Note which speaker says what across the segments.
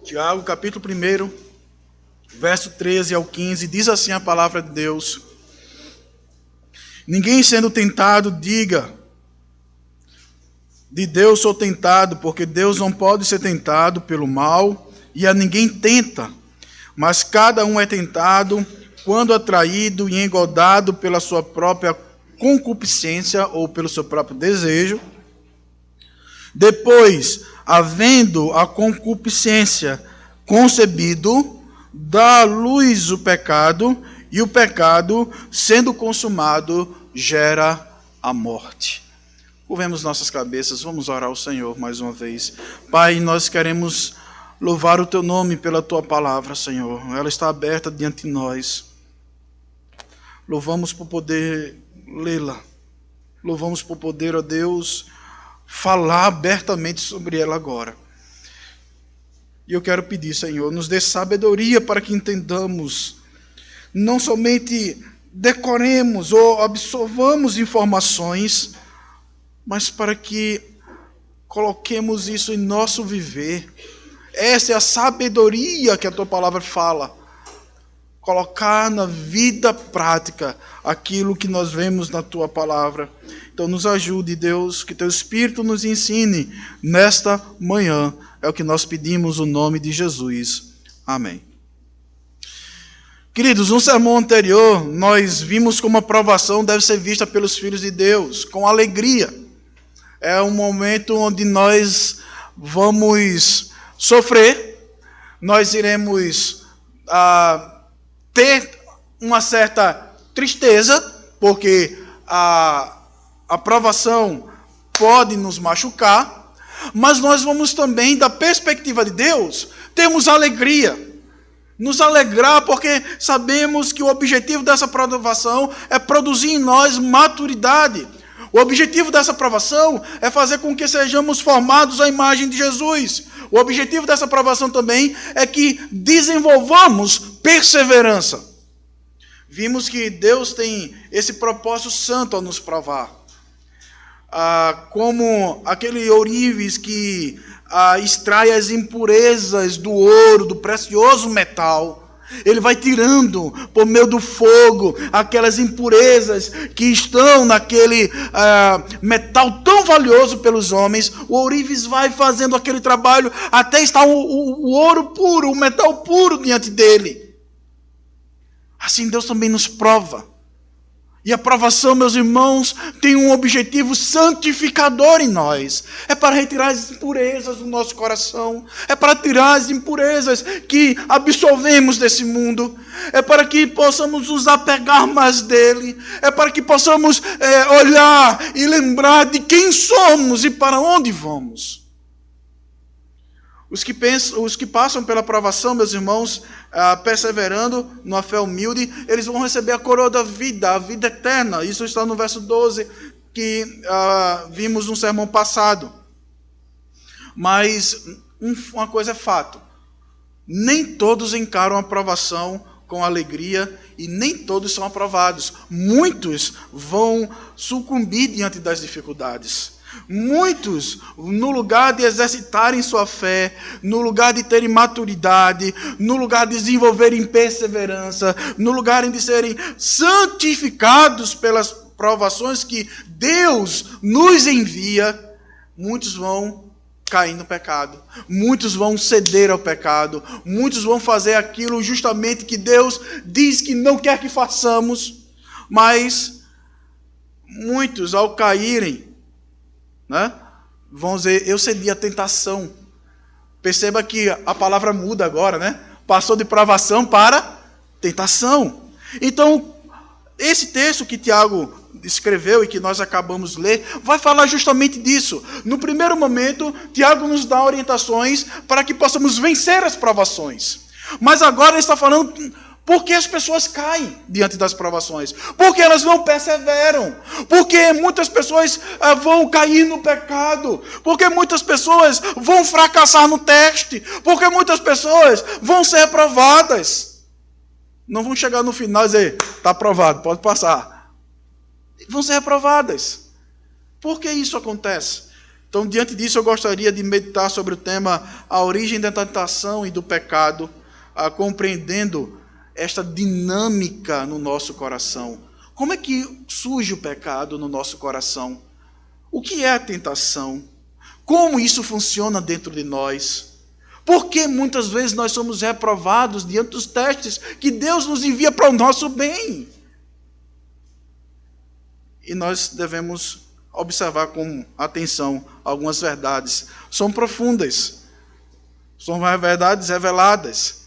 Speaker 1: Tiago, capítulo 1, verso 13 ao 15, diz assim a palavra de Deus: Ninguém sendo tentado, diga, de Deus sou tentado, porque Deus não pode ser tentado pelo mal, e a ninguém tenta, mas cada um é tentado quando atraído e engodado pela sua própria concupiscência ou pelo seu próprio desejo. Depois, havendo a concupiscência concebido, dá à luz o pecado, e o pecado, sendo consumado, gera a morte. Curvemos nossas cabeças, vamos orar ao Senhor mais uma vez. Pai, nós queremos louvar o Teu nome pela Tua palavra, Senhor. Ela está aberta diante de nós. Louvamos por poder lê-la. Louvamos por poder, ó Deus, falar abertamente sobre ela agora. E eu quero pedir, Senhor, nos dê sabedoria para que entendamos, não somente decoremos ou absorvamos informações, mas para que coloquemos isso em nosso viver. Essa é a sabedoria que a Tua palavra fala. Colocar na vida prática aquilo que nós vemos na Tua palavra. Então nos ajude, Deus, que Teu Espírito nos ensine nesta manhã. É o que nós pedimos no nome de Jesus. Amém. Queridos, no sermão anterior, nós vimos como a provação deve ser vista pelos filhos de Deus, com alegria. É um momento onde nós vamos sofrer, nós iremos ter uma certa tristeza, porque a provação pode nos machucar, mas nós vamos também, da perspectiva de Deus, termos alegria. Nos alegrar, porque sabemos que o objetivo dessa provação é produzir em nós maturidade. O objetivo dessa provação é fazer com que sejamos formados à imagem de Jesus. O objetivo dessa provação também é que desenvolvamos perseverança. Vimos que Deus tem esse propósito santo ao nos provar. Como aquele ourives que extrai as impurezas do ouro, do precioso metal. Ele vai tirando, por meio do fogo, aquelas impurezas que estão naquele metal tão valioso pelos homens. O ourives vai fazendo aquele trabalho até estar o ouro puro, o metal puro diante dele. Assim Deus também nos prova. E a provação, meus irmãos, tem um objetivo santificador em nós. É para retirar as impurezas do nosso coração. É para tirar as impurezas que absorvemos desse mundo. É para que possamos nos apegar mais dele. É para que possamos olhar e lembrar de quem somos e para onde vamos. Os que passam pela provação, meus irmãos, perseverando numa fé humilde, eles vão receber a coroa da vida, a vida eterna. Isso está no verso 12, que vimos no sermão passado. Mas uma coisa é fato: nem todos encaram a provação com alegria e nem todos são aprovados. Muitos vão sucumbir diante das dificuldades. Muitos, no lugar de exercitarem sua fé, no lugar de terem maturidade, no lugar de desenvolverem perseverança, no lugar de serem santificados pelas provações que Deus nos envia, muitos vão cair no pecado, muitos vão ceder ao pecado, muitos vão fazer aquilo justamente que Deus diz que não quer que façamos, mas muitos, ao caírem, vamos dizer, eu cedi à tentação. Perceba que a palavra muda agora, né? Passou de provação para tentação. Então, esse texto que Tiago escreveu e que nós acabamos de ler, vai falar justamente disso. No primeiro momento, Tiago nos dá orientações para que possamos vencer as provações. Mas agora ele está falando porque as pessoas caem diante das provações, porque elas não perseveram, porque muitas pessoas vão cair no pecado, porque muitas pessoas vão fracassar no teste, porque muitas pessoas vão ser reprovadas. Não vão chegar no final e dizer, está aprovado, pode passar. Vão ser reprovadas. Por que isso acontece? Então, diante disso, eu gostaria de meditar sobre o tema a origem da tentação e do pecado, compreendendo esta dinâmica no nosso coração. Como é que surge o pecado no nosso coração? O que é a tentação? Como isso funciona dentro de nós? Por que muitas vezes nós somos reprovados diante dos testes que Deus nos envia para o nosso bem? E nós devemos observar com atenção algumas verdades. São profundas, são verdades reveladas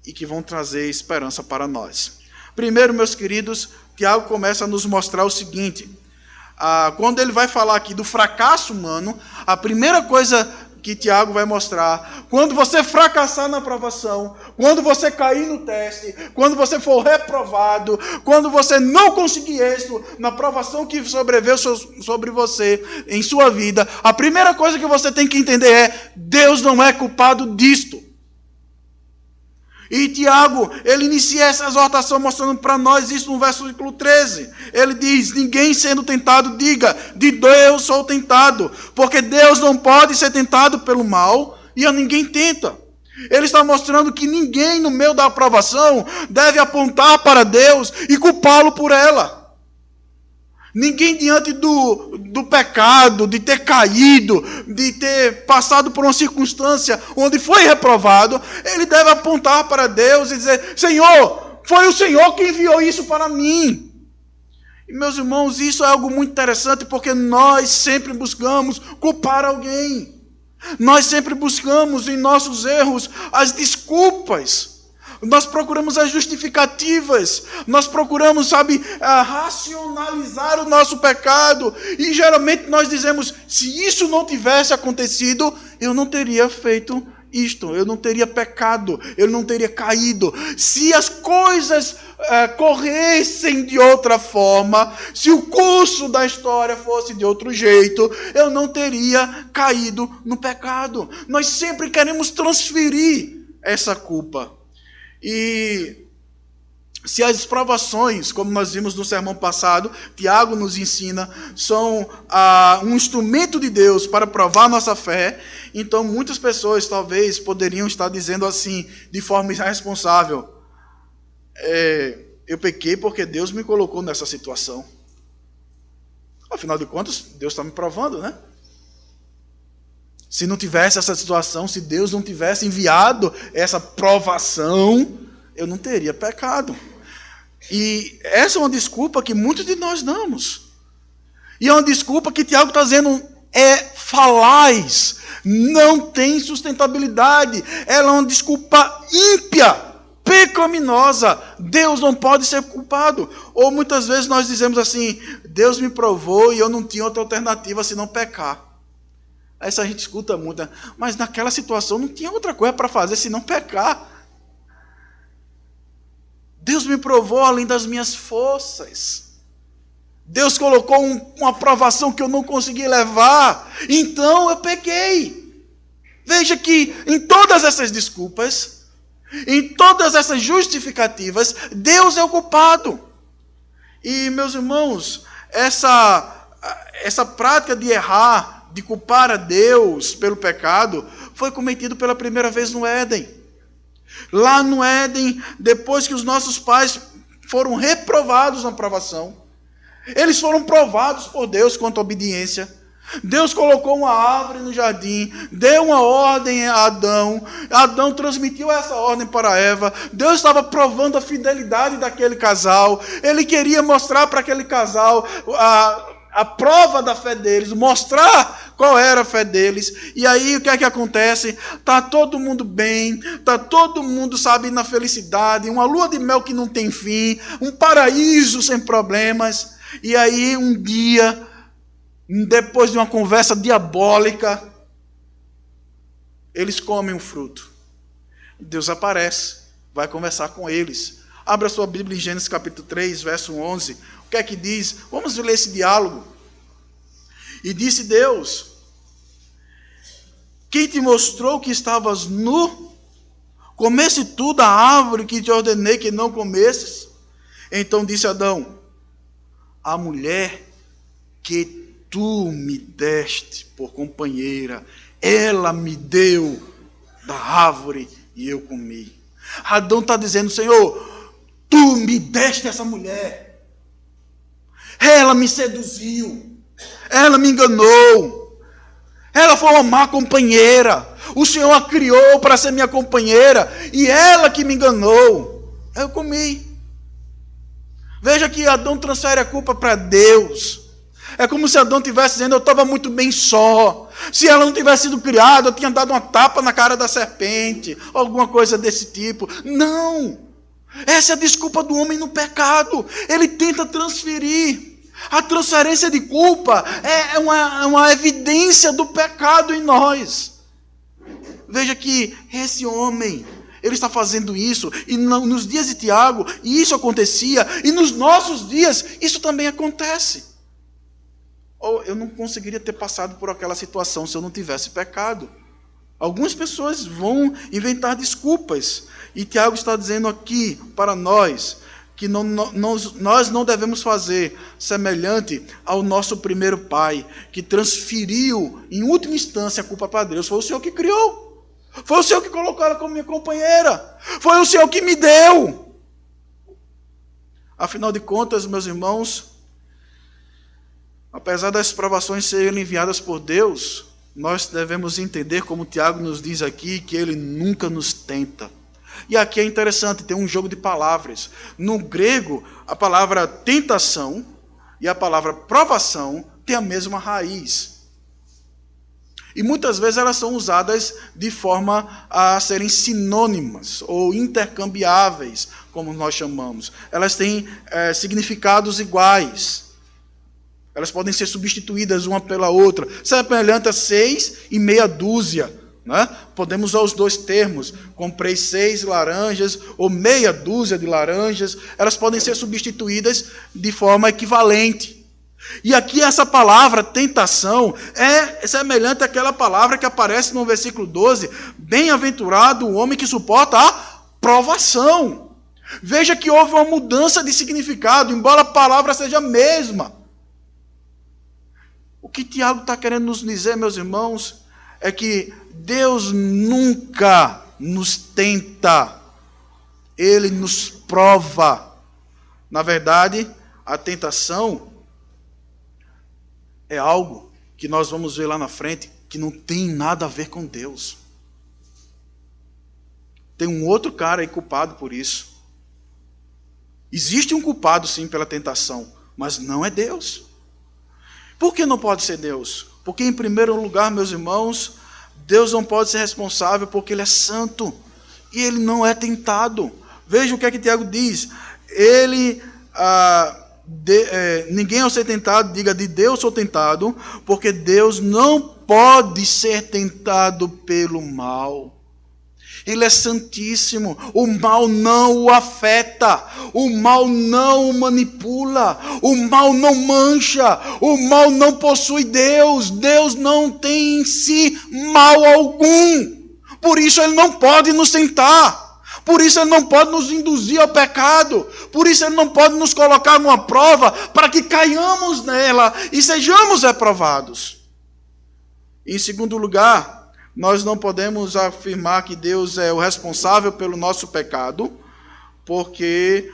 Speaker 1: e que vão trazer esperança para nós. Primeiro, meus queridos, Tiago começa a nos mostrar o seguinte: quando ele vai falar aqui do fracasso humano, a primeira coisa que Tiago vai mostrar, quando você fracassar na provação, quando você cair no teste, quando você for reprovado, quando você não conseguir êxito na provação que sobreveio sobre você em sua vida, a primeira coisa que você tem que entender é: Deus não é culpado disto. E Tiago, ele inicia essa exortação mostrando para nós isso no versículo 13. Ele diz: ninguém sendo tentado diga, de Deus sou tentado, porque Deus não pode ser tentado pelo mal e a ninguém tenta. Ele está mostrando que ninguém no meio da aprovação deve apontar para Deus e culpá-lo por ela. Ninguém diante do pecado, de ter caído, de ter passado por uma circunstância onde foi reprovado, ele deve apontar para Deus e dizer: Senhor, foi o Senhor que enviou isso para mim. E, meus irmãos, isso é algo muito interessante, porque nós sempre buscamos culpar alguém. Nós sempre buscamos em nossos erros as desculpas. Nós procuramos as justificativas, nós procuramos, racionalizar o nosso pecado. E geralmente nós dizemos: se isso não tivesse acontecido, eu não teria feito isto, eu não teria pecado, eu não teria caído. Se as coisas corressem de outra forma, se o curso da história fosse de outro jeito, eu não teria caído no pecado. Nós sempre queremos transferir essa culpa. E se as provações, como nós vimos no sermão passado, Tiago nos ensina, são um instrumento de Deus para provar nossa fé, então muitas pessoas talvez poderiam estar dizendo assim, de forma irresponsável: eu pequei porque Deus me colocou nessa situação. Afinal de contas, Deus está me provando, né? Se não tivesse essa situação, se Deus não tivesse enviado essa provação, eu não teria pecado. E essa é uma desculpa que muitos de nós damos. E é uma desculpa que Tiago está dizendo é falaz, não tem sustentabilidade. Ela é uma desculpa ímpia, pecaminosa. Deus não pode ser culpado. Ou muitas vezes nós dizemos assim: Deus me provou e eu não tinha outra alternativa senão pecar. Essa a gente escuta muito, né? Mas naquela situação não tinha outra coisa para fazer senão pecar. Deus me provou além das minhas forças. Deus colocou uma provação que eu não consegui levar. Então eu pequei. Veja que em todas essas desculpas, em todas essas justificativas, Deus é o culpado. E, meus irmãos, essa prática de errar, de culpar a Deus pelo pecado, foi cometido pela primeira vez no Éden. Lá no Éden, depois que os nossos pais foram reprovados na provação, eles foram provados por Deus quanto à obediência. Deus colocou uma árvore no jardim, deu uma ordem a Adão, Adão transmitiu essa ordem para Eva. Deus estava provando a fidelidade daquele casal, ele queria mostrar para aquele casal a prova da fé deles, mostrar qual era a fé deles. E aí o que é que acontece? Está todo mundo bem, está todo mundo, na felicidade, uma lua de mel que não tem fim, um paraíso sem problemas. E aí um dia, depois de uma conversa diabólica, eles comem o fruto. Deus aparece, vai conversar com eles. Abra sua Bíblia em Gênesis capítulo 3, verso 11. O que é que diz? Vamos ler esse diálogo. E disse Deus: quem te mostrou que estavas nu? Comesse tu da árvore que te ordenei que não comesses? Então disse Adão: a mulher que tu me deste por companheira, ela me deu da árvore e eu comi. Adão está dizendo, Senhor, tu me deste essa mulher, ela me seduziu, ela me enganou, ela foi uma má companheira, o Senhor a criou para ser minha companheira, e ela que me enganou, eu comi. Veja que Adão transfere a culpa para Deus. É como se Adão estivesse dizendo, eu estava muito bem só. Se ela não tivesse sido criada, eu tinha dado uma tapa na cara da serpente, alguma coisa desse tipo. Não! Essa é a desculpa do homem no pecado. Ele tenta transferir. A transferência de culpa é uma evidência do pecado em nós. Veja que esse homem, ele está fazendo isso, e nos dias de Tiago, isso acontecia, e nos nossos dias, isso também acontece. Ou eu não conseguiria ter passado por aquela situação se eu não tivesse pecado. Algumas pessoas vão inventar desculpas, e Tiago está dizendo aqui para nós, que nós não devemos fazer semelhante ao nosso primeiro pai, que transferiu, em última instância, a culpa para Deus. Foi o Senhor que criou. Foi o Senhor que colocou ela como minha companheira. Foi o Senhor que me deu. Afinal de contas, meus irmãos, apesar das provações serem enviadas por Deus, nós devemos entender, como Tiago nos diz aqui, que Ele nunca nos tenta. E aqui é interessante, tem um jogo de palavras. No grego, a palavra tentação e a palavra provação têm a mesma raiz. E muitas vezes elas são usadas de forma a serem sinônimas ou intercambiáveis, como nós chamamos. Elas têm significados iguais. Elas podem ser substituídas uma pela outra. Semelhante a 6 e meia dúzia. Né? Podemos usar os dois termos. Comprei 6 laranjas ou meia dúzia de laranjas. Elas podem ser substituídas de forma equivalente. E aqui essa palavra tentação é semelhante àquela palavra que aparece no versículo 12. Bem-aventurado o homem que suporta a provação. Veja que houve uma mudança de significado, embora a palavra seja a mesma. O que Tiago está querendo nos dizer, meus irmãos, é que Deus nunca nos tenta. Ele nos prova. Na verdade, a tentação é algo que nós vamos ver lá na frente que não tem nada a ver com Deus. Tem um outro cara aí culpado por isso. Existe um culpado sim pela tentação, mas não é Deus. Por que não pode ser Deus? Porque em primeiro lugar, meus irmãos, Deus não pode ser responsável porque Ele é santo e Ele não é tentado. Veja o que é que Tiago diz. Ninguém ao ser tentado diga de Deus sou tentado, porque Deus não pode ser tentado pelo mal. Ele é santíssimo, o mal não o afeta, o mal não o manipula, o mal não mancha, o mal não possui Deus, Deus não tem em si mal algum, por isso Ele não pode nos tentar, por isso Ele não pode nos induzir ao pecado, por isso Ele não pode nos colocar numa prova para que caiamos nela e sejamos reprovados. Em segundo lugar, nós não podemos afirmar que Deus é o responsável pelo nosso pecado, porque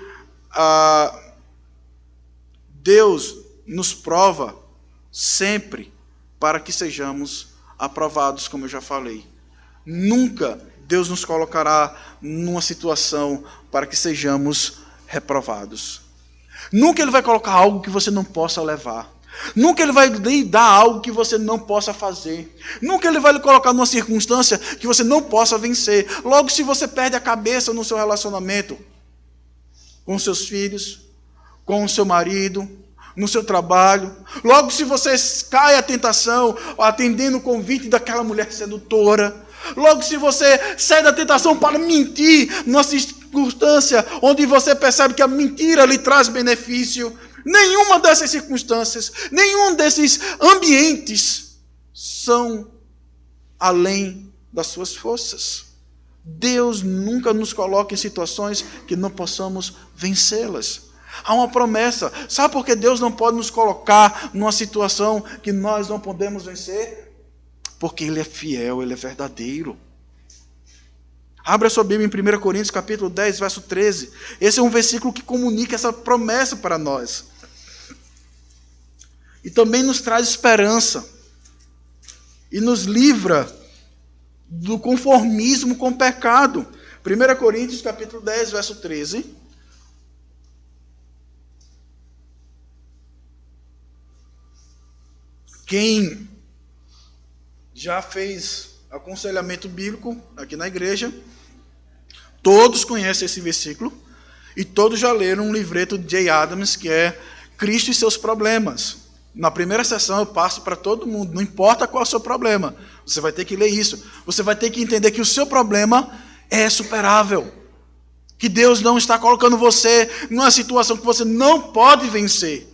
Speaker 1: Deus nos prova sempre para que sejamos aprovados, como eu já falei. Nunca Deus nos colocará numa situação para que sejamos reprovados. Nunca Ele vai colocar algo que você não possa levar. Nunca Ele vai lhe dar algo que você não possa fazer. Nunca Ele vai lhe colocar numa circunstância que você não possa vencer. Logo, se você perde a cabeça no seu relacionamento com seus filhos, com o seu marido, no seu trabalho, logo se você cai à tentação, atendendo o convite daquela mulher sedutora, logo se você cede à tentação para mentir, numa circunstância onde você percebe que a mentira lhe traz benefício, nenhuma dessas circunstâncias, nenhum desses ambientes são além das suas forças. Deus nunca nos coloca em situações que não possamos vencê-las. Há uma promessa. Sabe por que Deus não pode nos colocar numa situação que nós não podemos vencer? Porque Ele é fiel, Ele é verdadeiro. Abra sua Bíblia em 1 Coríntios capítulo 10, verso 13. Esse é um versículo que comunica essa promessa para nós. E também nos traz esperança. E nos livra do conformismo com o pecado. 1 Coríntios capítulo 10, verso 13. Quem já fez aconselhamento bíblico aqui na igreja, todos conhecem esse versículo e todos já leram um livreto de Jay Adams, que é Cristo e seus problemas. Na primeira sessão eu passo para todo mundo, não importa qual é o seu problema, você vai ter que ler isso. Você vai ter que entender que o seu problema é superável, que Deus não está colocando você numa situação que você não pode vencer.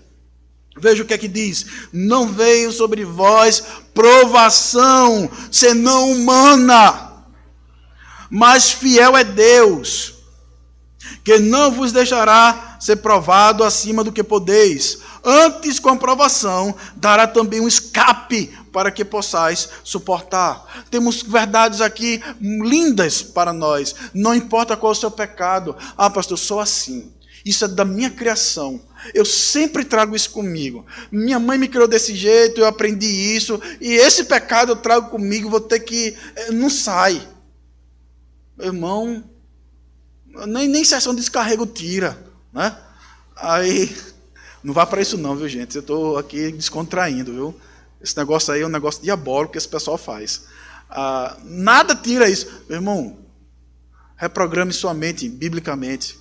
Speaker 1: Veja o que é que diz: não veio sobre vós provação, senão humana, mas fiel é Deus, que não vos deixará ser provado acima do que podeis. Antes, com a provação, dará também um escape para que possais suportar. Temos verdades aqui lindas para nós. Não importa qual é o seu pecado. Ah, pastor, eu sou assim. Isso é da minha criação. Eu sempre trago isso comigo. Minha mãe me criou desse jeito, eu aprendi isso. E esse pecado eu trago comigo, vou ter que... Não sai. Meu irmão, nem sessão de descarrego tira, né? Aí, não vá para isso não, viu, gente? Eu estou aqui descontraindo, viu? Esse negócio aí é um negócio diabólico que esse pessoal faz. Nada tira isso. Meu irmão, reprograme sua mente biblicamente.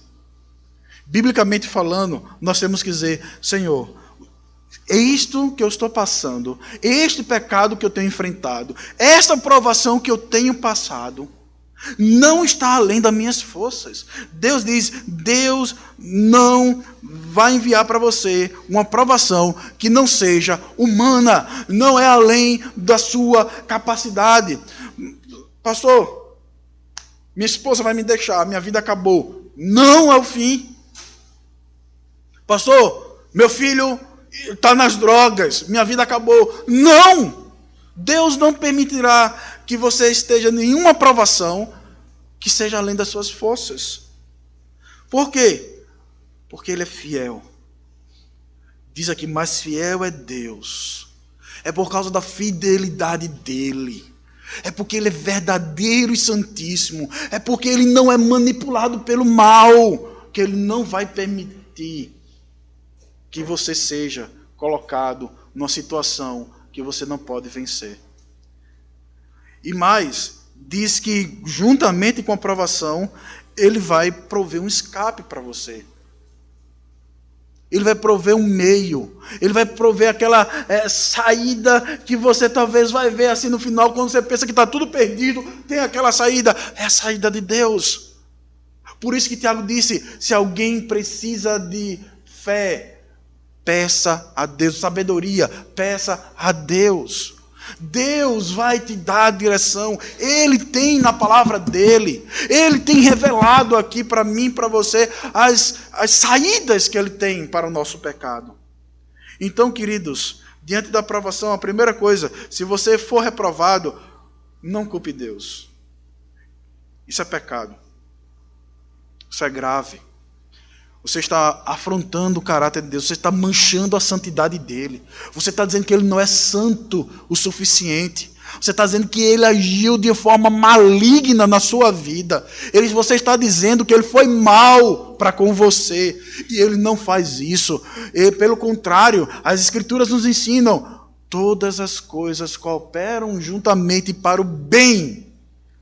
Speaker 1: Biblicamente falando, nós temos que dizer: Senhor, é isto que eu estou passando, este pecado que eu tenho enfrentado, esta provação que eu tenho passado, não está além das minhas forças. Deus diz: Deus não vai enviar para você uma provação que não seja humana, não é além da sua capacidade. Pastor, minha esposa vai me deixar, minha vida acabou. Não é o fim. Pastor, meu filho está nas drogas, minha vida acabou. Não! Deus não permitirá que você esteja em nenhuma provação que seja além das suas forças. Por quê? Porque Ele é fiel. Diz aqui: mais fiel é Deus. É por causa da fidelidade dEle. É porque Ele é verdadeiro e santíssimo. É porque Ele não é manipulado pelo mal, que Ele não vai permitir que você seja colocado numa situação que você não pode vencer. E mais, diz que juntamente com a provação, Ele vai prover um escape para você. Ele vai prover um meio. Ele vai prover aquela saída que você talvez vai ver assim no final, quando você pensa que está tudo perdido, tem aquela saída. É a saída de Deus. Por isso que Tiago disse: se alguém precisa de fé, peça a Deus. Sabedoria, peça a Deus. Deus vai te dar a direção. Ele tem na palavra dele. Ele tem revelado aqui para mim, para você, as saídas que Ele tem para o nosso pecado. Então, queridos, diante da provação, a primeira coisa: se você for reprovado, não culpe Deus. Isso é pecado. Isso é grave. Você está afrontando o caráter de Deus. Você está manchando a santidade dEle. Você está dizendo que Ele não é santo o suficiente. Você está dizendo que Ele agiu de forma maligna na sua vida. Você está dizendo que Ele foi mal para com você. E Ele não faz isso. Pelo contrário, as Escrituras nos ensinam: todas as coisas cooperam juntamente para o bem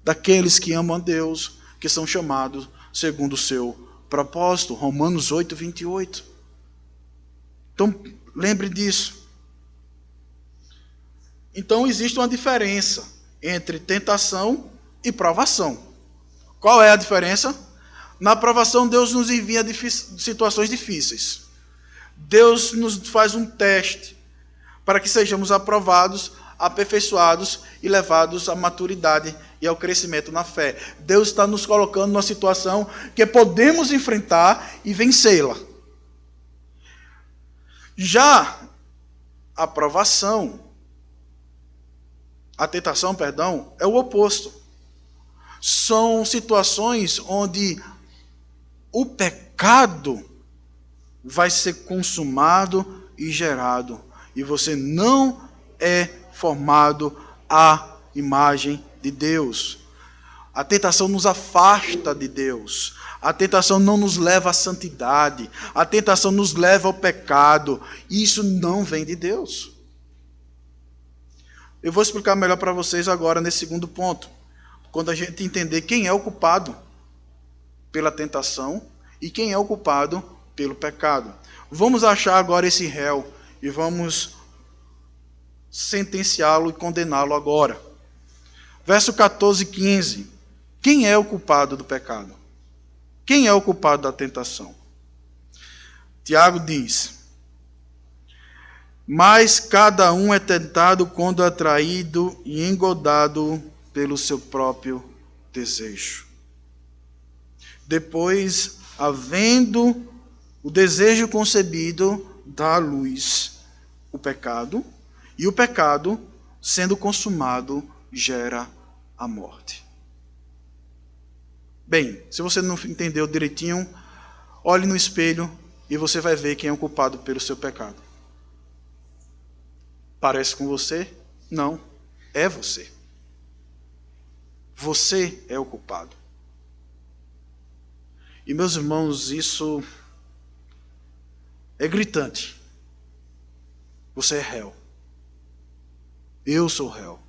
Speaker 1: daqueles que amam a Deus, que são chamados segundo o seu propósito. Romanos 8, 28. Então, lembre disso. Então, existe uma diferença entre tentação e provação. Qual é a diferença? Na provação, Deus nos envia situações difíceis. Deus nos faz um teste para que sejamos aprovados, aperfeiçoados e levados à maturidade e ao crescimento na fé. Deus está nos colocando numa situação que podemos enfrentar e vencê-la. Já a tentação, é o oposto. São situações onde o pecado vai ser consumado e gerado, e você não é formado à imagem de Deus. A tentação nos afasta de Deus. A tentação não nos leva à santidade. A tentação nos leva ao pecado. E isso não vem de Deus. Eu vou explicar melhor para vocês agora nesse segundo ponto. Quando a gente entender quem é o culpado pela tentação e quem é o culpado pelo pecado. Vamos achar agora esse réu e vamos sentenciá-lo e condená-lo agora. Verso 14 e 15. Quem é o culpado do pecado? Quem é o culpado da tentação? Tiago diz: mas cada um é tentado quando atraído e engodado pelo seu próprio desejo. Depois, havendo o desejo concebido, dá à luz o pecado, e o pecado, sendo consumado, gera a morte. Bem, se você não entendeu direitinho, olhe no espelho e você vai ver quem é o culpado pelo seu pecado. Parece com você? Não, é você. Você é o culpado. E meus irmãos, isso é gritante. Você é réu. Eu sou réu.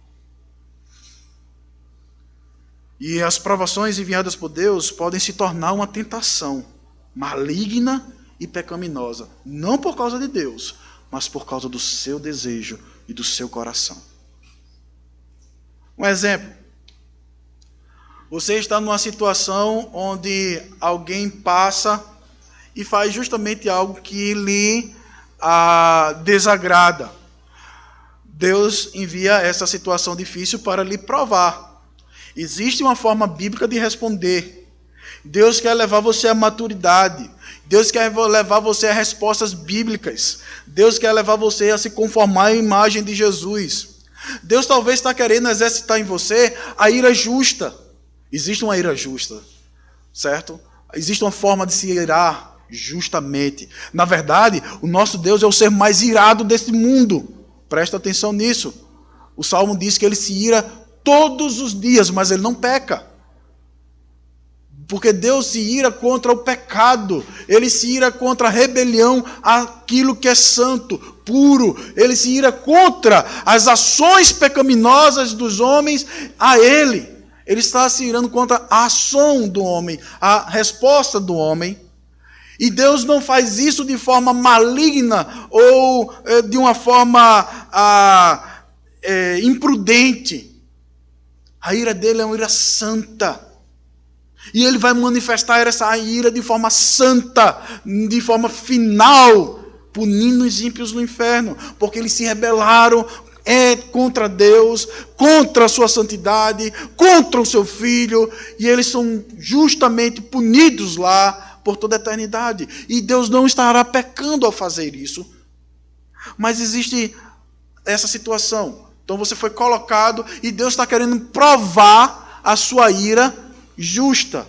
Speaker 1: E as provações enviadas por Deus podem se tornar uma tentação maligna e pecaminosa. Não por causa de Deus, mas por causa do seu desejo e do seu coração. Um exemplo. Você está numa situação onde alguém passa e faz justamente algo que lhe desagrada. Deus envia essa situação difícil para lhe provar. Existe uma forma bíblica de responder. Deus quer levar você à maturidade. Deus quer levar você a respostas bíblicas. Deus quer levar você a se conformar à imagem de Jesus. Deus talvez está querendo exercitar em você a ira justa. Existe uma ira justa, certo? Existe uma forma de se irar justamente. Na verdade, o nosso Deus é o ser mais irado desse mundo. Presta atenção nisso. O Salmo diz que ele se ira todos os dias, mas ele não peca. Porque Deus se ira contra o pecado. Ele se ira contra a rebelião àquilo que é santo, puro. Ele se ira contra as ações pecaminosas dos homens a ele. Ele está se irando contra a ação do homem, a resposta do homem. E Deus não faz isso de forma maligna ou de uma forma imprudente. A ira dele é uma ira santa. E ele vai manifestar essa ira de forma santa, de forma final, punindo os ímpios no inferno, porque eles se rebelaram contra Deus, contra a sua santidade, contra o seu Filho, e eles são justamente punidos lá por toda a eternidade. E Deus não estará pecando ao fazer isso. Mas existe essa situação. Então você foi colocado e Deus está querendo provar a sua ira justa.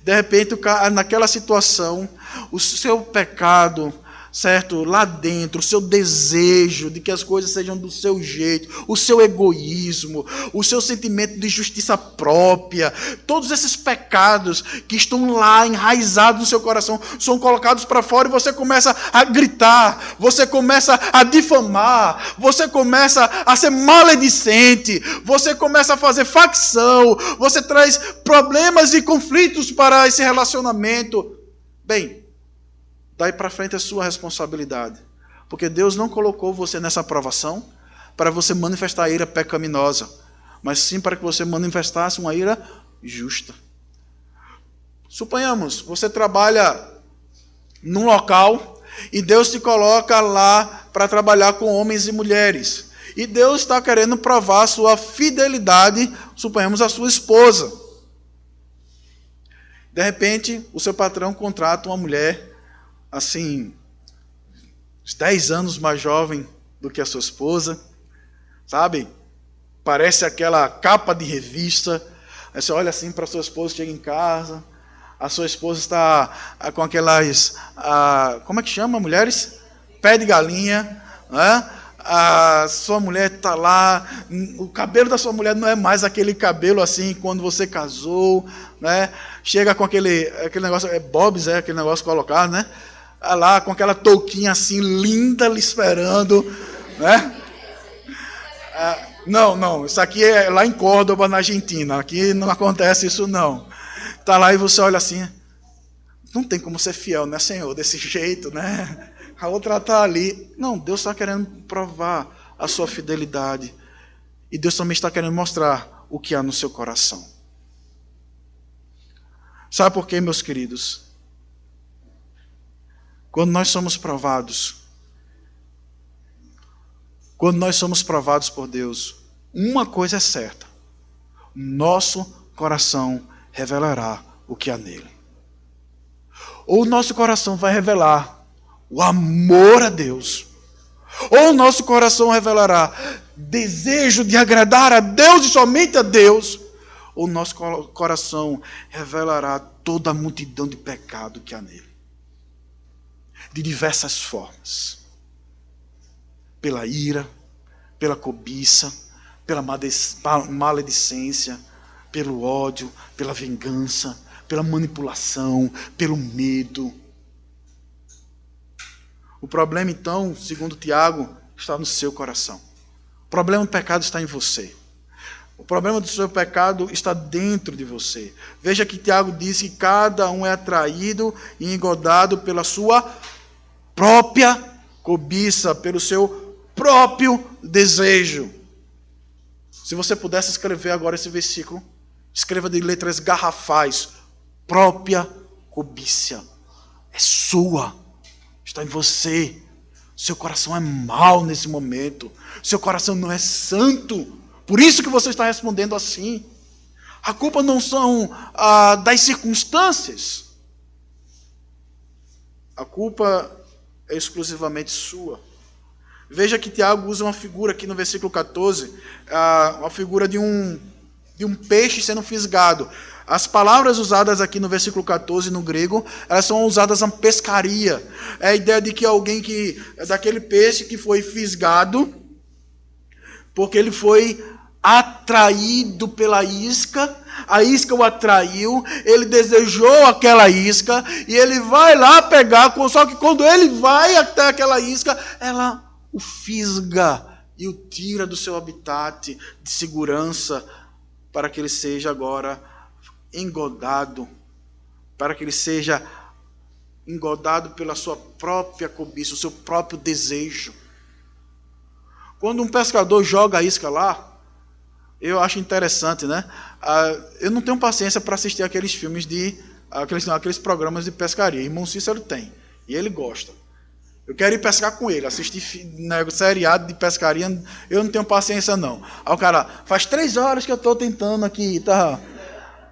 Speaker 1: De repente, naquela situação, o seu pecado, certo? Lá dentro, o seu desejo de que as coisas sejam do seu jeito, o seu egoísmo, o seu sentimento de justiça própria, todos esses pecados que estão lá enraizados no seu coração são colocados para fora e você começa a gritar, você começa a difamar, você começa a ser maledicente, você começa a fazer facção, você traz problemas e conflitos para esse relacionamento. Bem, daí para frente é sua responsabilidade. Porque Deus não colocou você nessa aprovação para você manifestar a ira pecaminosa, mas sim para que você manifestasse uma ira justa. Suponhamos, você trabalha num local e Deus te coloca lá para trabalhar com homens e mulheres. E Deus está querendo provar a sua fidelidade, suponhamos a sua esposa. De repente, o seu patrão contrata uma mulher assim, uns 10 anos mais jovem do que a sua esposa, sabe? Parece aquela capa de revista. Aí você olha assim para a sua esposa, chega em casa, a sua esposa está com aquelas, como é que chama, mulheres? Pé de galinha, né? A sua mulher está lá, o cabelo da sua mulher não é mais aquele cabelo assim quando você casou, né? Chega com aquele negócio, bobs, aquele negócio colocado, né? Lá com aquela touquinha assim linda lhe esperando, né? Não, isso aqui é lá em Córdoba, na Argentina, aqui não acontece isso não. Está lá e você olha assim, não tem como ser fiel, né, Senhor, desse jeito, né? A outra está ali. Não, Deus está querendo provar a sua fidelidade. E Deus também está querendo mostrar o que há no seu coração. Sabe por quê, meus queridos? Quando nós somos provados por Deus, uma coisa é certa: nosso coração revelará o que há nele. Ou o nosso coração vai revelar o amor a Deus, ou o nosso coração revelará desejo de agradar a Deus e somente a Deus, ou o nosso coração revelará toda a multidão de pecado que há nele, de diversas formas, pela ira, pela cobiça, pela maledicência, pelo ódio, pela vingança, pela manipulação, pelo medo. O problema, então, segundo Tiago, está no seu coração. O problema do pecado está em você. O problema do seu pecado está dentro de você. Veja que Tiago diz que cada um é atraído e engodado pela sua própria cobiça, pelo seu próprio desejo. Se você pudesse escrever agora esse versículo, escreva de letras garrafais: própria cobiça. É sua. Está em você. Seu coração é mau nesse momento. Seu coração não é santo. Por isso que você está respondendo assim. A culpa não são das circunstâncias. A culpa é exclusivamente sua. Veja que Tiago usa uma figura aqui no versículo 14, uma figura de um peixe sendo fisgado. As palavras usadas aqui no versículo 14, no grego, elas são usadas na pescaria. É a ideia de que alguém daquele peixe que foi fisgado, porque ele foi atraído pela isca, a isca o atraiu, ele desejou aquela isca, e ele vai lá pegar, só que quando ele vai até aquela isca, ela o fisga e o tira do seu habitat de segurança, para que ele seja agora engodado, para que ele seja engodado pela sua própria cobiça, o seu próprio desejo. Quando um pescador joga a isca lá, eu acho interessante, né? Eu não tenho paciência para assistir aqueles filmes aqueles programas de pescaria. Irmão Cícero tem, e ele gosta. Eu quero ir pescar com ele, assistir seriado de pescaria, eu não tenho paciência não. Aí o cara, faz 3 horas que eu estou tentando aqui, tá?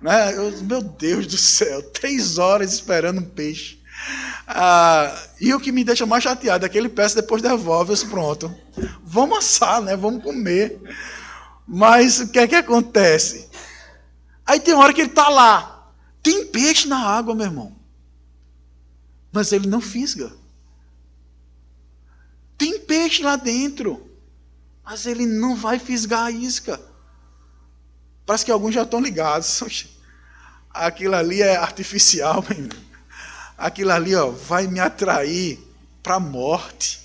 Speaker 1: Né? Meu Deus do céu, 3 horas esperando um peixe. E o que me deixa mais chateado é que ele pesca, depois devolve, eu disse, pronto. Vamos assar, né? Vamos comer. Mas o que é que acontece? Aí tem uma hora que ele está lá. Tem peixe na água, meu irmão. Mas ele não fisga. Tem peixe lá dentro. Mas ele não vai fisgar a isca. Parece que alguns já estão ligados. Aquilo ali é artificial, meu irmão. Aquilo ali vai me atrair para a morte.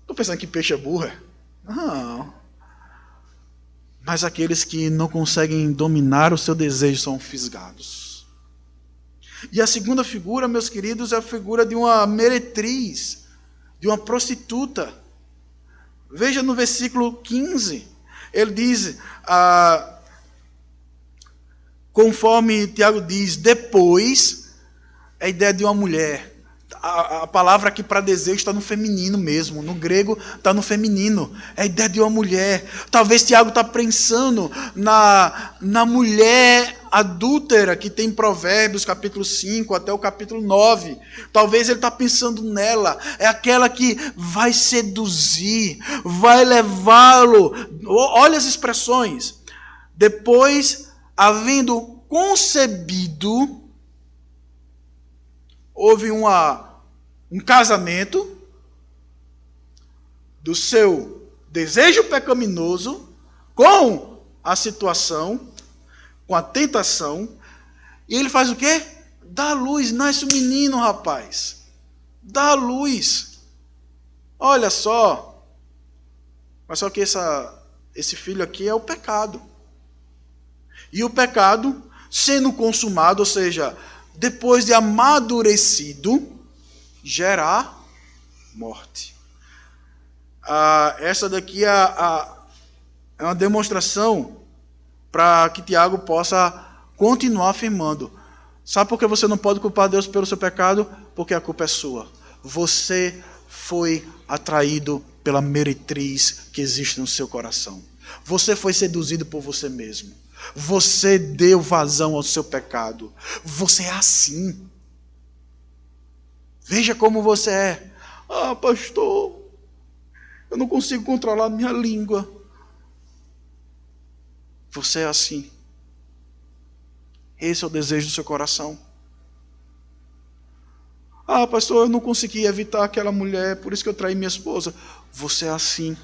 Speaker 1: Estou pensando que peixe é burro? Não. Mas aqueles que não conseguem dominar o seu desejo são fisgados. E a segunda figura, meus queridos, é a figura de uma meretriz, de uma prostituta. Veja no versículo 15, ele diz, conforme Tiago diz, depois, é a ideia de uma mulher A palavra aqui para desejo está no feminino mesmo. No grego está no feminino. É a ideia de uma mulher. Talvez Tiago está pensando na mulher adúltera que tem Provérbios capítulo 5 até o capítulo 9. Talvez ele está pensando nela. É aquela que vai seduzir, vai levá-lo. Olha as expressões. Depois, havendo concebido, houve um casamento do seu desejo pecaminoso com a situação, com a tentação, e ele faz o quê? Dá luz, nasce um menino, rapaz. Dá luz. Olha só. Mas só que esse filho aqui é o pecado. E o pecado, sendo consumado, ou seja, depois de amadurecido, gera morte. Essa daqui é uma demonstração para que Tiago possa continuar afirmando. Sabe por que você não pode culpar Deus pelo seu pecado? Porque a culpa é sua. Você foi atraído pela meretriz que existe no seu coração. Você foi seduzido por você mesmo. Você deu vazão ao seu pecado. Você é assim. Veja como você é. Ah, pastor, eu não consigo controlar a minha língua. Você é assim. Esse é o desejo do seu coração. Ah, pastor, eu não consegui evitar aquela mulher, por isso que eu traí minha esposa. Você é assim.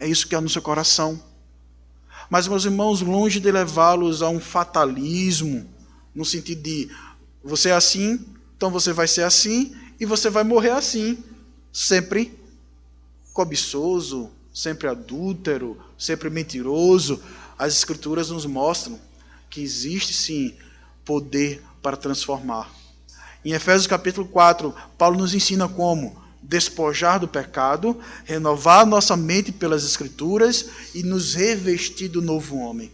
Speaker 1: É isso que há no seu coração. Mas, meus irmãos, longe de levá-los a um fatalismo, no sentido de você é assim, então você vai ser assim e você vai morrer assim. Sempre cobiçoso, sempre adúltero, sempre mentiroso. As Escrituras nos mostram que existe sim poder para transformar. Em Efésios capítulo 4, Paulo nos ensina como despojar do pecado, renovar nossa mente pelas Escrituras e nos revestir do novo homem.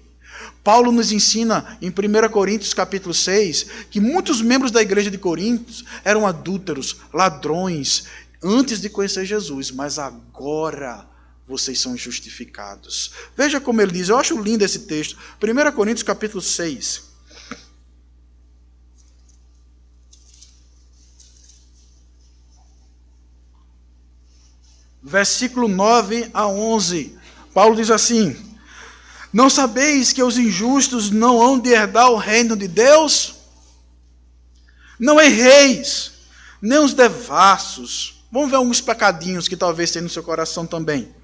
Speaker 1: Paulo nos ensina em 1 Coríntios capítulo 6 que muitos membros da igreja de Coríntios eram adúlteros, ladrões, antes de conhecer Jesus, mas agora vocês são justificados. Veja como ele diz, eu acho lindo esse texto. 1 Coríntios capítulo 6. Versículo 9 a 11. Paulo diz assim: não sabeis que os injustos não hão de herdar o reino de Deus? Não erreis, nem os devassos. Vamos ver alguns pecadinhos que talvez tenha no seu coração também.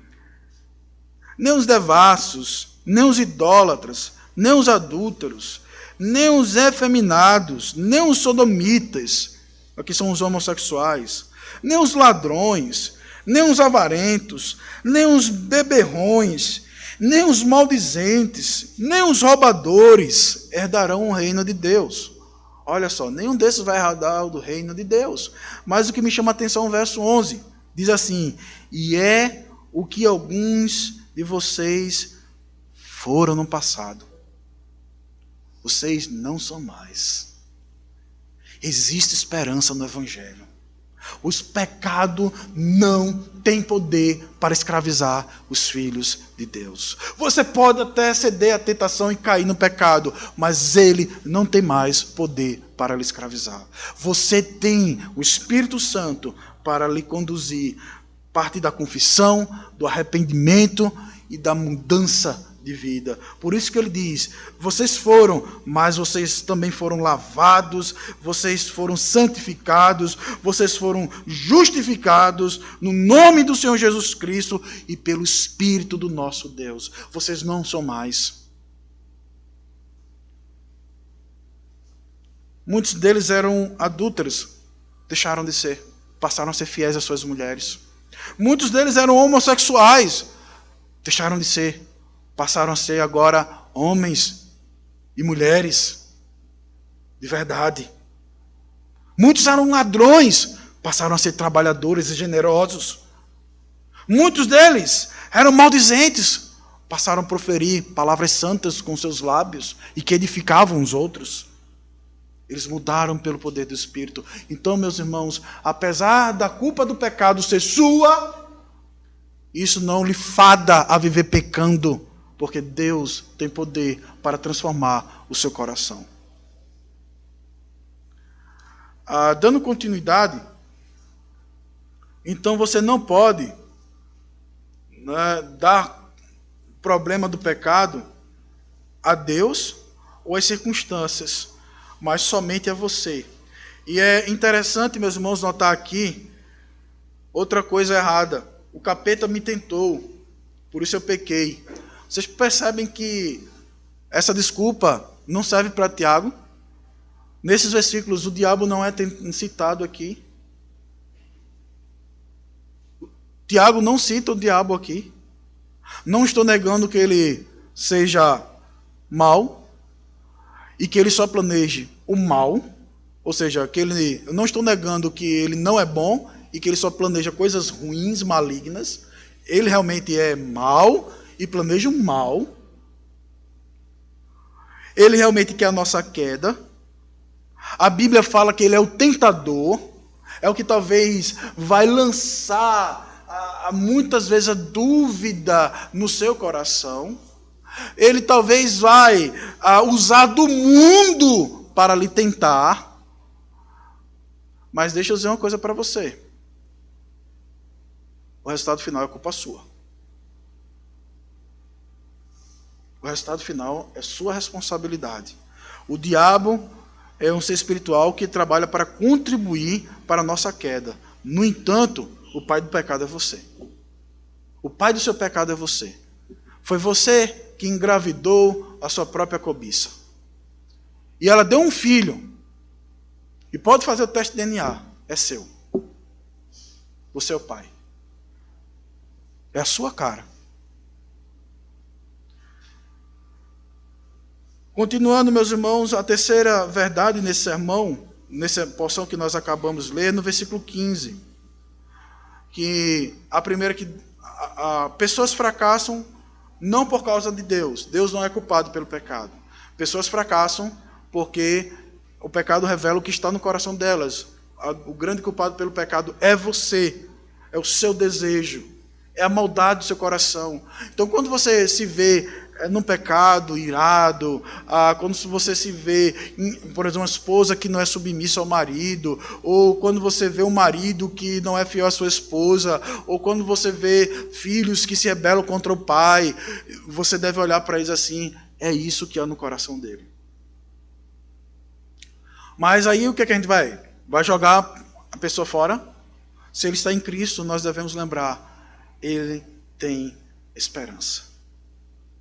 Speaker 1: Nem os devassos, nem os idólatras, nem os adúlteros, nem os efeminados, nem os sodomitas, aqui são os homossexuais, nem os ladrões, nem os avarentos, nem os beberrões, nem os maldizentes, nem os roubadores herdarão o reino de Deus. Olha só, nenhum desses vai herdar o reino de Deus. Mas o que me chama a atenção é o verso 11. Diz assim: e é o que alguns de vocês foram no passado. Vocês não são mais. Existe esperança no Evangelho. Os pecados não têm poder para escravizar os filhos de Deus. Você pode até ceder à tentação e cair no pecado, mas ele não tem mais poder para lhe escravizar. Você tem o Espírito Santo para lhe conduzir, parte da confissão, do arrependimento e da mudança de vida. Por isso que ele diz, vocês foram, mas vocês também foram lavados, vocês foram santificados, vocês foram justificados no nome do Senhor Jesus Cristo e pelo Espírito do nosso Deus. Vocês não são mais. Muitos deles eram adúlteros, deixaram de ser, passaram a ser fiéis às suas mulheres. Muitos deles eram homossexuais, deixaram de ser, passaram a ser agora homens e mulheres de verdade. Muitos eram ladrões, passaram a ser trabalhadores e generosos. Muitos deles eram maldizentes, passaram a proferir palavras santas com seus lábios e que edificavam os outros. Eles mudaram pelo poder do Espírito. Então, meus irmãos, apesar da culpa do pecado ser sua, isso não lhe fada a viver pecando, porque Deus tem poder para transformar o seu coração. Dando continuidade, então você não pode, né, dar o problema do pecado a Deus ou às circunstâncias, mas somente a você. E é interessante, meus irmãos, notar aqui outra coisa errada. O capeta me tentou, por isso eu pequei. Vocês percebem que essa desculpa não serve para Tiago? Nesses versículos, o diabo não é citado aqui. Tiago não cita o diabo aqui. Não estou negando que ele seja mau e que ele só planeje o mal. Ou seja, eu não estou negando que ele não é bom e que ele só planeja coisas ruins, malignas. Ele realmente é mau e planeja o mal. Ele realmente quer a nossa queda. A Bíblia fala que ele é o tentador, é o que talvez vai lançar muitas vezes a dúvida no seu coração. Ele talvez vai usar do mundo para lhe tentar. Mas deixa eu dizer uma coisa para você. O resultado final é culpa sua. O resultado final é sua responsabilidade. O diabo é um ser espiritual que trabalha para contribuir para a nossa queda. No entanto, o pai do pecado é você. O pai do seu pecado é você. Foi você que engravidou a sua própria cobiça. E ela deu um filho. E pode fazer o teste de DNA. É seu. Você é o pai. É a sua cara. Continuando, meus irmãos, a terceira verdade nesse sermão, nessa porção que nós acabamos de ler, no versículo 15. Que a primeira que pessoas fracassam não por causa de Deus. Deus não é culpado pelo pecado. Pessoas fracassam porque o pecado revela o que está no coração delas. O grande culpado pelo pecado é você. É o seu desejo. É a maldade do seu coração. Então, quando você se vê num pecado irado, quando você se vê, por exemplo, uma esposa que não é submissa ao marido, ou quando você vê um marido que não é fiel à sua esposa, ou quando você vê filhos que se rebelam contra o pai, você deve olhar para eles assim, é isso que há no coração dele. Mas aí o que a gente vai? Vai jogar a pessoa fora? Se ele está em Cristo, nós devemos lembrar, ele tem esperança.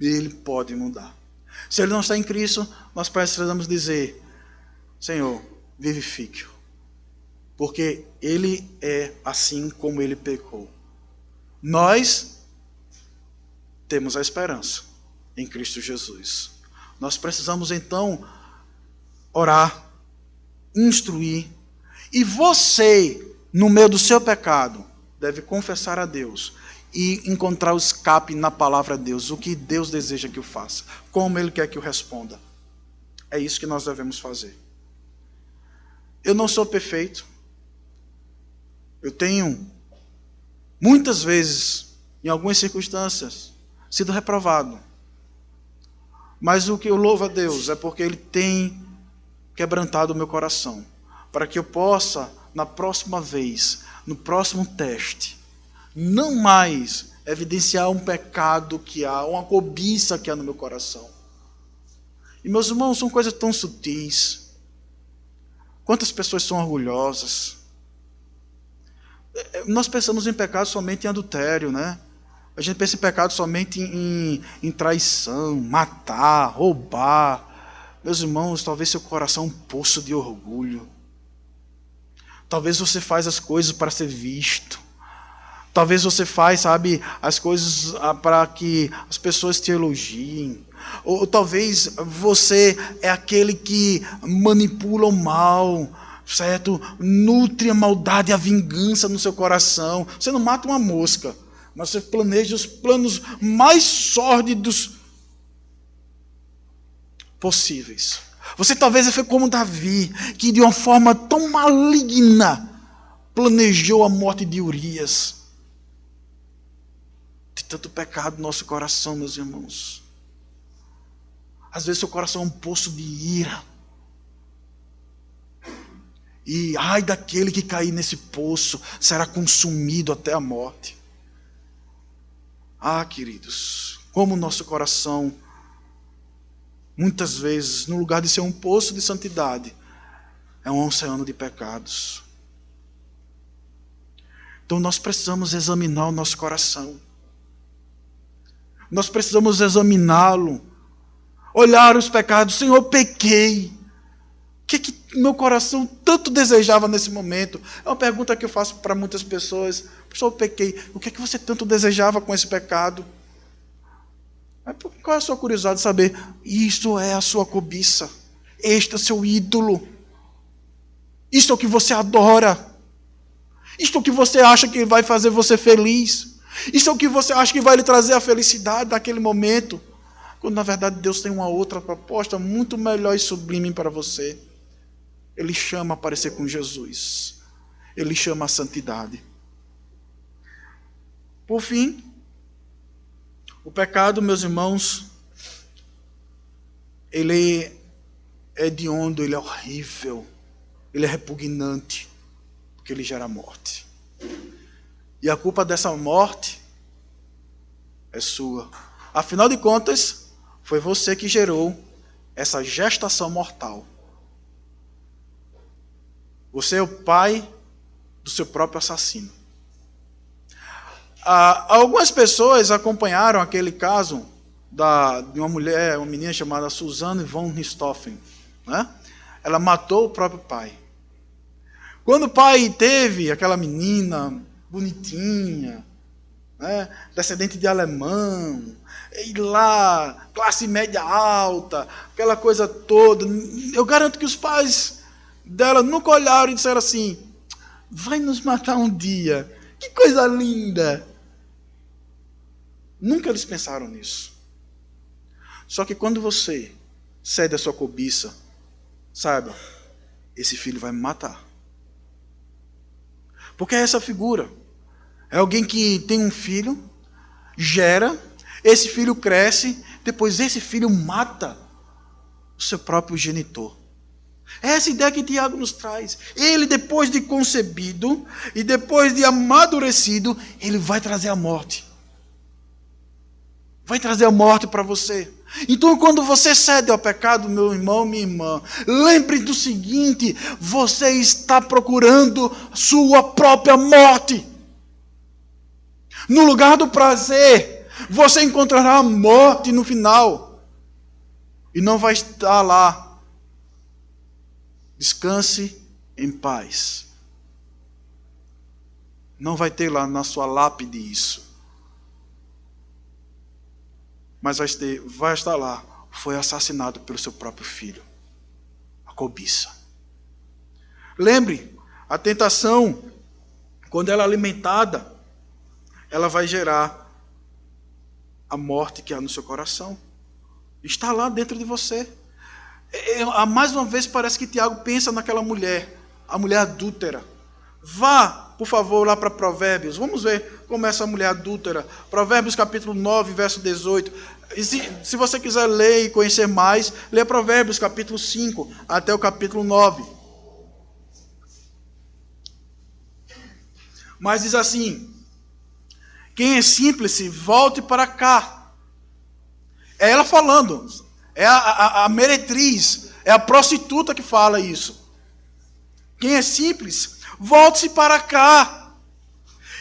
Speaker 1: Ele pode mudar. Se ele não está em Cristo, nós precisamos dizer, Senhor, vivifique-o. Porque ele é assim como ele pecou. Nós temos a esperança em Cristo Jesus. Nós precisamos então orar, instruir. E você, no meio do seu pecado, deve confessar a Deus e encontrar o escape na palavra de Deus, o que Deus deseja que eu faça, como Ele quer que eu responda. É isso que nós devemos fazer. Eu não sou perfeito. Eu tenho, muitas vezes, em algumas circunstâncias, sido reprovado. Mas o que eu louvo a Deus é porque Ele tem quebrantado o meu coração, para que eu possa, na próxima vez, no próximo teste, não mais evidenciar um pecado que há, uma cobiça que há no meu coração. E meus irmãos, são coisas tão sutis. Quantas pessoas são orgulhosas? Nós pensamos em pecado somente em adultério, né? A gente pensa em pecado somente em traição, matar, roubar. Meus irmãos, talvez seu coração é um poço de orgulho. Talvez você faz as coisas para ser visto. Talvez você faz, sabe, as coisas para que as pessoas te elogiem. Ou talvez você é aquele que manipula o mal, certo? Nutre a maldade e a vingança no seu coração. Você não mata uma mosca, mas você planeja os planos mais sórdidos possíveis Você talvez foi como Davi, que de uma forma tão maligna planejou a morte de Urias. De tanto pecado no nosso coração, meus irmãos. Às vezes seu coração é um poço de ira. E ai daquele que cair nesse poço, será consumido até a morte. Ah, queridos, como o nosso coração, muitas vezes, no lugar de ser um poço de santidade, é um oceano de pecados. Então nós precisamos examinar o nosso coração. Nós precisamos examiná-lo. Olhar os pecados. Senhor, eu pequei. O que meu coração tanto desejava nesse momento? É uma pergunta que eu faço para muitas pessoas. Senhor, eu pequei. O que você tanto desejava com esse pecado? Qual é a sua curiosidade de saber? Isto é a sua cobiça. Este é o seu ídolo. Isto é o que você adora. Isto é o que você acha que vai fazer você feliz. Isto é o que você acha que vai lhe trazer a felicidade naquele momento. Quando na verdade Deus tem uma outra proposta muito melhor e sublime para você. Ele chama a parecer com Jesus. Ele chama a santidade. Por fim, o pecado, meus irmãos, ele é hediondo, ele é horrível, ele é repugnante, porque ele gera morte. E a culpa dessa morte é sua. Afinal de contas, foi você que gerou essa gestação mortal. Você é o pai do seu próprio assassino. Algumas pessoas acompanharam aquele caso de uma mulher, uma menina chamada Suzanne von Richthofen, né? Ela matou o próprio pai. Quando o pai teve aquela menina bonitinha, né, descendente de alemão, e lá, classe média alta, aquela coisa toda, eu garanto que os pais dela nunca olharam e disseram assim: vai nos matar um dia, que coisa linda. Nunca eles pensaram nisso. Só que quando você cede a sua cobiça, saiba, esse filho vai me matar. Porque é essa figura. É alguém que tem um filho, gera, esse filho cresce, depois esse filho mata o seu próprio genitor. É essa ideia que Tiago nos traz. Ele, depois de concebido e depois de amadurecido, ele vai trazer a morte. Vai trazer a morte para você. Então, quando você cede ao pecado, meu irmão, minha irmã, lembre do seguinte: você está procurando sua própria morte. No lugar do prazer, você encontrará a morte no final. E não vai estar lá. Descanse em paz. Não vai ter lá na sua lápide isso. Mas vai estar lá, foi assassinado pelo seu próprio filho. A cobiça. Lembre, a tentação, quando ela é alimentada, ela vai gerar a morte que há no seu coração. Está lá dentro de você. Mais uma vez parece que Tiago pensa naquela mulher, a mulher adúltera. Vá, por favor, lá para Provérbios. Vamos ver como é essa mulher adúltera. Provérbios capítulo 9, verso 18. E se você quiser ler e conhecer mais, lê Provérbios capítulo 5 até o capítulo 9. Mas diz assim: quem é simples, volte para cá. É ela falando. É a meretriz, é a prostituta que fala isso. Quem é simples, volte-se para cá.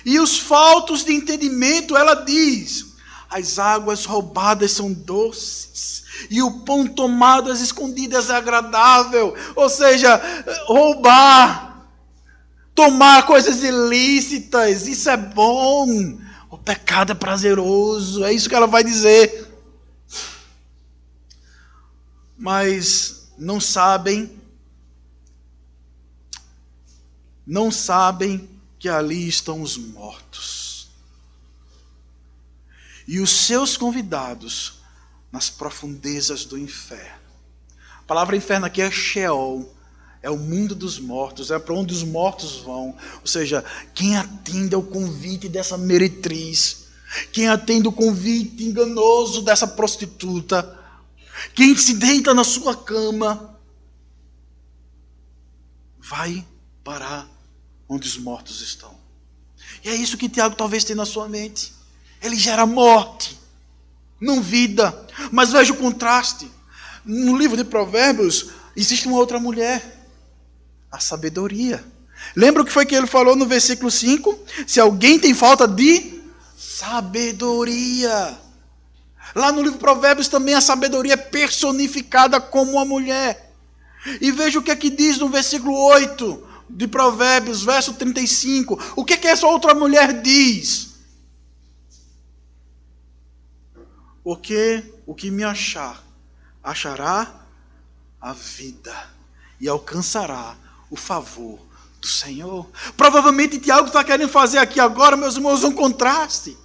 Speaker 1: E os faltos de entendimento, ela diz: as águas roubadas são doces, e o pão tomado às escondidas é agradável. Ou seja, roubar, tomar coisas ilícitas, isso é bom. O pecado é prazeroso, é isso que ela vai dizer. Mas não sabem que ali estão os mortos. E os seus convidados nas profundezas do inferno. A palavra inferno aqui é Sheol. É o mundo dos mortos, é para onde os mortos vão. Ou seja, quem atende ao convite dessa meretriz, quem atende o convite enganoso dessa prostituta, quem se deita na sua cama, vai parar onde os mortos estão. E é isso que Tiago talvez tenha na sua mente. Ele gera morte, não vida. Mas veja o contraste. No livro de Provérbios, existe uma outra mulher, a sabedoria. Lembra o que foi que ele falou no versículo 5? Se alguém tem falta de sabedoria. Lá no livro de Provérbios também a sabedoria é personificada como uma mulher. E veja o que aqui diz no versículo 8 de Provérbios, verso 35. O que essa outra mulher diz? Porque o que me achar, achará a vida e alcançará o favor do Senhor. Provavelmente Tiago está querendo fazer aqui agora, meus irmãos, um contraste.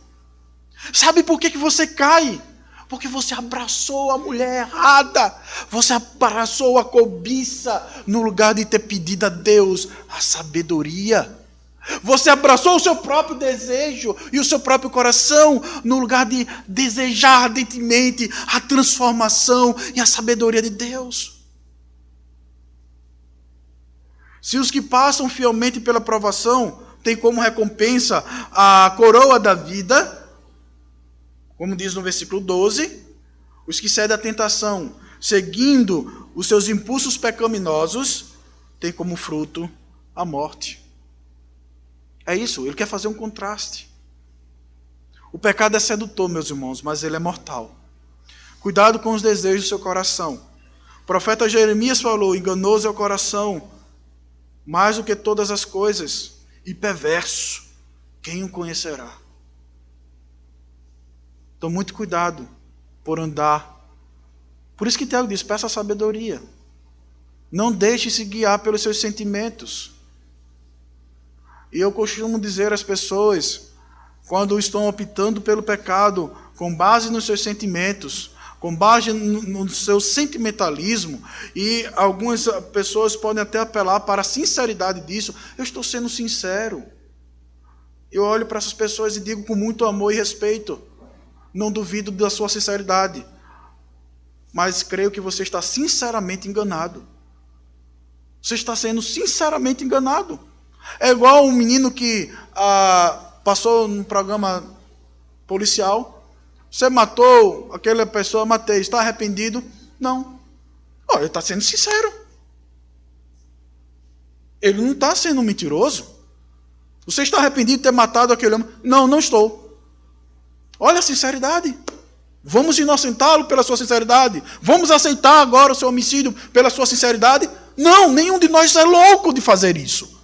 Speaker 1: Sabe por que você cai? Porque você abraçou a mulher errada. Você abraçou a cobiça no lugar de ter pedido a Deus a sabedoria. Você abraçou o seu próprio desejo e o seu próprio coração no lugar de desejar ardentemente a transformação e a sabedoria de Deus. Se os que passam fielmente pela provação têm como recompensa a coroa da vida, como diz no versículo 12, os que cedem à tentação, seguindo os seus impulsos pecaminosos, têm como fruto a morte. É isso, ele quer fazer um contraste. O pecado é sedutor, meus irmãos, mas ele é mortal. Cuidado com os desejos do seu coração. O profeta Jeremias falou, enganoso é o coração, mais do que todas as coisas, e perverso, quem o conhecerá? Então, muito cuidado por andar. Por isso que Tiago diz, peça sabedoria. Não deixe se guiar pelos seus sentimentos. E eu costumo dizer às pessoas, quando estão optando pelo pecado, com base nos seus sentimentos, com base no seu sentimentalismo, e algumas pessoas podem até apelar para a sinceridade disso, eu estou sendo sincero. Eu olho para essas pessoas e digo com muito amor e respeito, não duvido da sua sinceridade, mas creio que você está sinceramente enganado. Você está sendo sinceramente enganado. É igual um menino que passou num programa policial. Você matou aquela pessoa, matei. Está arrependido? Não. Ele está sendo sincero. Ele não está sendo mentiroso. Você está arrependido de ter matado aquele homem? Não, não estou. Olha a sinceridade. Vamos inocentá-lo pela sua sinceridade? Vamos aceitar agora o seu homicídio pela sua sinceridade? Não, nenhum de nós é louco de fazer isso.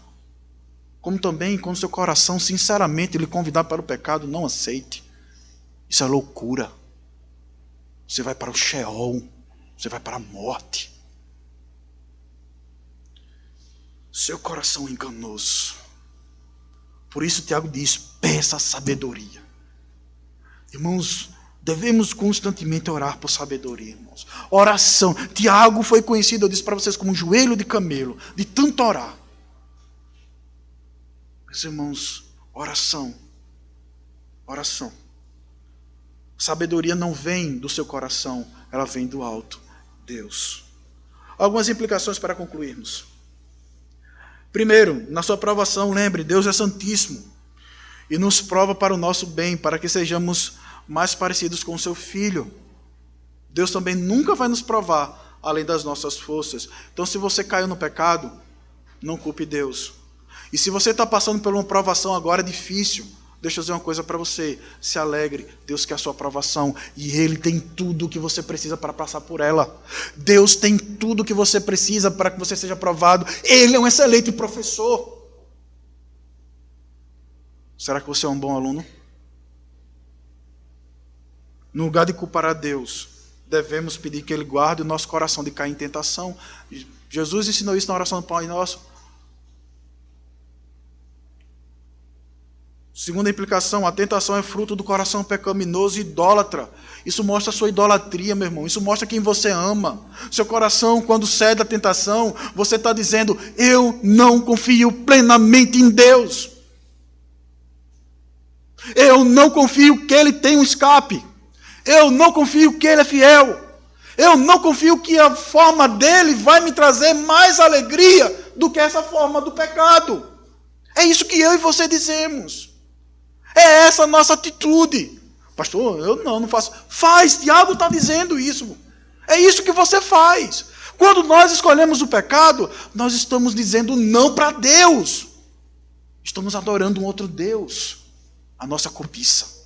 Speaker 1: Como também, quando seu coração sinceramente lhe convidar para o pecado, não aceite. Isso é loucura. Você vai para o Sheol. Você vai para a morte. Seu coração é enganoso. Por isso Tiago diz, peça sabedoria. Irmãos, devemos constantemente orar por sabedoria, irmãos. Oração. Tiago foi conhecido, eu disse para vocês, como um joelho de camelo, de tanto orar. Meus irmãos, oração. Oração. Sabedoria não vem do seu coração, ela vem do alto, Deus. Algumas implicações para concluirmos. Primeiro, na sua provação, lembre, Deus é santíssimo e nos prova para o nosso bem, para que sejamos mais parecidos com o seu Filho. Deus também nunca vai nos provar além das nossas forças. Então, se você caiu no pecado, não culpe Deus. E se você está passando por uma provação agora difícil, deixa eu dizer uma coisa para você, se alegre, Deus quer a sua provação e Ele tem tudo o que você precisa para passar por ela. Deus tem tudo o que você precisa para que você seja aprovado. Ele é um excelente professor. Será que você é um bom aluno? No lugar de culpar a Deus, devemos pedir que Ele guarde o nosso coração de cair em tentação. Jesus ensinou isso na oração do Pai Nosso. Segunda implicação, a tentação é fruto do coração pecaminoso e idólatra. Isso mostra a sua idolatria, meu irmão. Isso mostra quem você ama. Seu coração, quando cede à tentação, você está dizendo, eu não confio plenamente em Deus. Eu não confio que Ele tem um escape. Eu não confio que Ele é fiel. Eu não confio que a forma dele vai me trazer mais alegria do que essa forma do pecado. É isso que eu e você dizemos. É essa a nossa atitude. Pastor, eu não faço. Faz, Tiago está dizendo isso. É isso que você faz. Quando nós escolhemos o pecado, nós estamos dizendo não para Deus. Estamos adorando um outro Deus. A nossa cobiça.